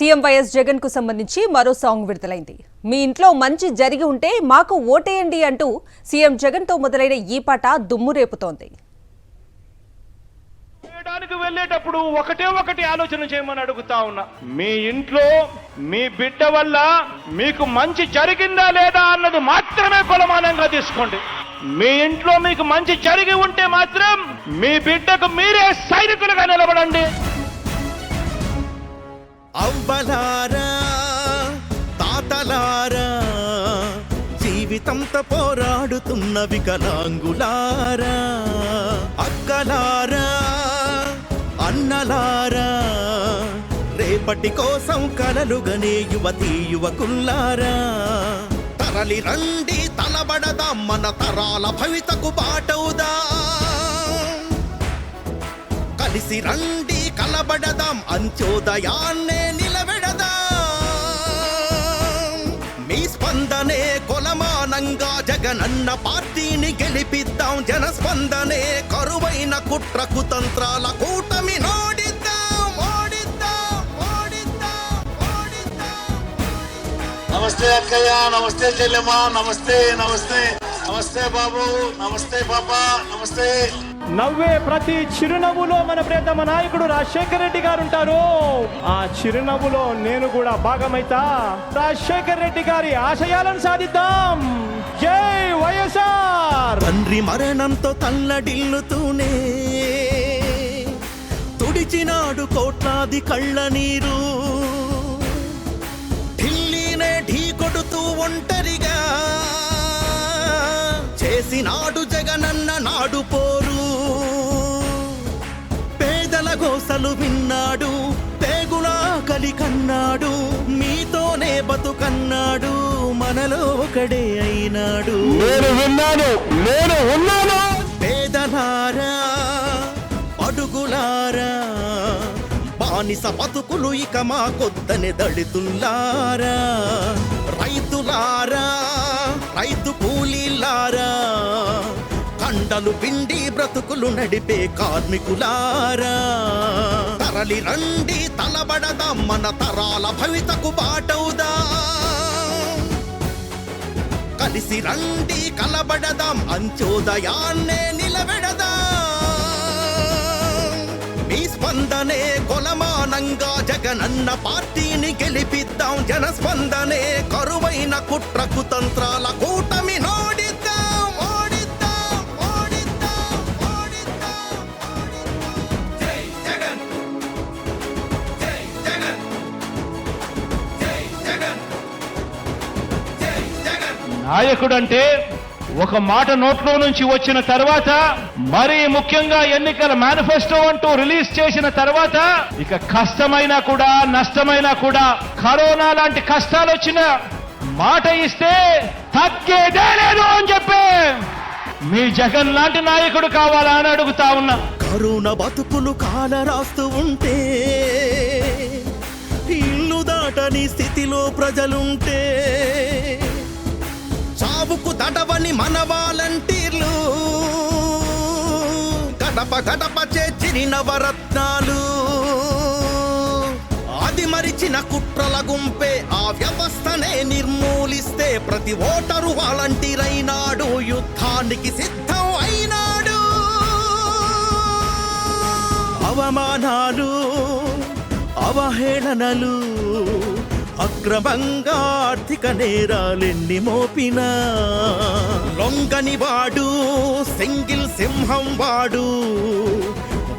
CM YS Jagan కు సంబంధించి మరో సాంగ్ విడుదలైంది. మీ ఇంట్లో మంచి జరిగి ఉంటే మాకు ఓటేయండి అంటూ సీఎం జగన్ తో మొదలైన ఈ పాట దుమ్ము రేపుతోంది. వెళ్ళేటప్పుడు ఒకటి ఆలోచన చేయమని అడుగుతా ఉన్నా. మీ ఇంట్లో మీ బిడ్డ వల్ల మీకు మంచి జరిగిందా లేదా అన్నది మాత్రమే కొలమానంగా తీసుకోండి. మీ ఇంట్లో మీకు మంచి జరిగి ఉంటే మాత్రం మీ బిడ్డకు మీరే సైనికులుగా నిలబడండి. అవ్వలారా తాతలారా, జీవితంతో పోరాడుతున్న వికలాంగులారా, అక్కలారా అన్నలారా, రేపటి కోసం కలలుగనే యువతీ యువకుల్లారా, తరలి రండి తలబడదాం, మన తరాల భవితకు బాటవుదా. కలిసి రండి కలబడదాం, అంత్యోదయాన్నే నిలబెడదాం. మీ స్పందనే కొలమానంగా జగనన్న పార్టీని గెలిపిద్దాం. జనస్పందనే కరువైన కుట్ర కుతంత్రాల కూటమి నోడిద్దాం. ఓడిద్దాం ఓడిద్దాం ఓడిద్దాం. నమస్తే అక్కయ్య, నమస్తే చెల్లెమ్మ, నమస్తే నమస్తే నమస్తే బాబు, నమస్తే పాప, నమస్తే. నవ్వే ప్రతి చిరునవ్వులో మన ప్రియతమ నాయకుడు రాజశేఖర రెడ్డి గారు ఉంటారు. ఆ చిరునవ్వులో నేను కూడా భాగమైతా. రాజశేఖర రెడ్డి గారి ఆశయాలను సాధిద్దాం. జై వైఎస్ఆర్. తండ్రి మరణంతో తల్లడిల్లుతూనే తుడిచినాడు కోట్లాది కళ్ళ నీరు. ఢిల్లీనే ఢీ కొడుతూ ఒంటరిగా చేసినాడు జగనన్న నాడు పోరు. పేదల గోసలు విన్నాడు, పేగుల ఆకలి కన్నాడు, మీతోనే బతుకన్నాడు, మనలో ఒకడే అయినాడు. నేను విన్నాను, నేను ఉన్నాను. పేదలారా అడుగులారా, బానిస బతుకులు ఇక మా కొద్దనే దళితుల్లారా, రైతులారా రైతు కూలీలారా, కండలు పిండి బ్రతుకులు నడిపే కార్మికులారా, తరలి రండి తలబడదాం, మన తరాల భవితకు బాటవుదా. కలిసి రండి కలబడదాం, అంత్యోదయాన్నే నిలబెడదాం. మీ స్పందనే కొలమానంగా జగనన్న పార్టీని గెలిపిద్దాం. జనస్పందనే కరువైన కుట్ర కుతంత్రాల కూటమి నోడిద్దాం. ఓడిద్దాం ఓడిద్దాం ఓడిద్దాం. జై జగన్ జై జగన్ జై జగన్ జై జగన్. నాయకుడంటే ఒక మాట నోట్లో నుంచి వచ్చిన తర్వాత, మరీ ముఖ్యంగా ఎన్నికల మేనిఫెస్టో అంటూ రిలీజ్ చేసిన తర్వాత, ఇక కష్టమైనా కూడా నష్టమైనా కూడా, కరోనా లాంటి కష్టాలు వచ్చిన మాట ఇస్తే తగ్గేదే లేదు అని చెప్పి మీ జగన్ లాంటి నాయకుడు కావాలా అని అడుగుతా ఉన్నా. కరోనా బతుకులు కాల రాస్తూ ఉంటే, ఇల్లు దాటని స్థితిలో ప్రజలుంటే, చావుకు తడవని మన వాలంటీర్లు, గడప గడప చేర్చిన నవరత్నాలు, అది మరిచిన కుట్రల గుంపే ఆ వ్యవస్థనే నిర్మూలిస్తే, ప్రతి ఓటరు వాలంటీర్ అయినాడు, యుద్ధానికి సిద్ధం అయినాడు. అవమానాలు అవహేళనలు, అక్రమంగా ఆర్థిక నేరాలెన్ని మోపినా, లొంగని వాడు సింగిల్ సింహం వాడు,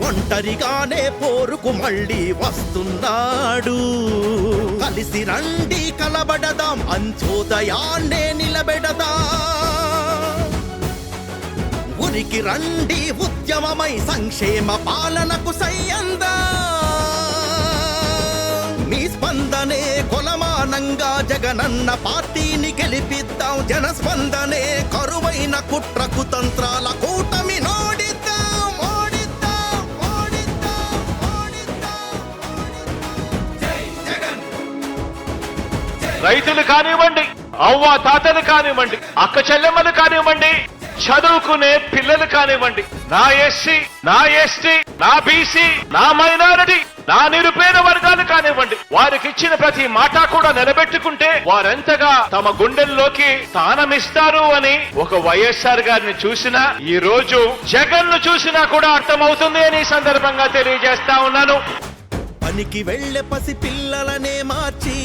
ఒంటరిగానే పోరుకు మళ్ళీ వస్తున్నాడు. కలిసి రండి కలబడదాం, అంత్యోదయాన్నే నిలబెడదాం. ఉరికి రండి ఉద్యమమై సంక్షేమ పాలనకు సయ్యందా. మీ స్పందనే కొలమానంగా జగనన్న పార్టీని గెలిపిద్దాం. జనస్పందనే కరువైన కుట్ర కుతంత్రాల కూటమి నోడిద్దాం. ఓడిద్దాం ఓడిద్దాం ఓడిద్దాం. జై జగన్. రైతులు కానివ్వండి, అవ్వ తాతలు కానివ్వండి, అక్క చెల్లెమ్మలు కానివ్వండి, చదువుకునే పిల్లలు కానివ్వండి, నా ఎస్సీ, నా ఎస్టీ, నా బీసీ, నా మైనారిటీ, నా నిరుపేద వర్గాలు కానివ్వండి, వారికి ఇచ్చిన ప్రతి మాట కూడా నిలబెట్టుకుంటే వారెంతగా తమ గుండెల్లోకి స్థానమిస్తారు అని ఒక వైఎస్ఆర్ గారిని చూసినా, ఈ రోజు జగన్ ను చూసినా కూడా అర్థమవుతుంది అని ఈ సందర్భంగా తెలియజేస్తా ఉన్నాను. పనికి వెళ్ళే పసి పిల్లలనే మార్చి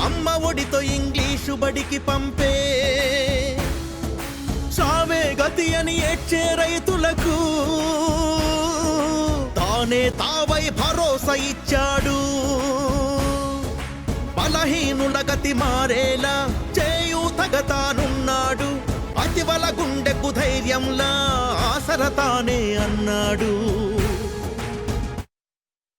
అమ్మ ఒడితో ఇంగ్లీషు బడికి పంపే చావే గతి అని ఏడ్చే రైతులకు తానే తావై భరోసా ఇచ్చాడు. బలహీనుల గతి మారేలా చేయూతగతానున్నాడు. అతివల గుండెకు ధైర్యంలా ఆసరతానే అన్నాడు.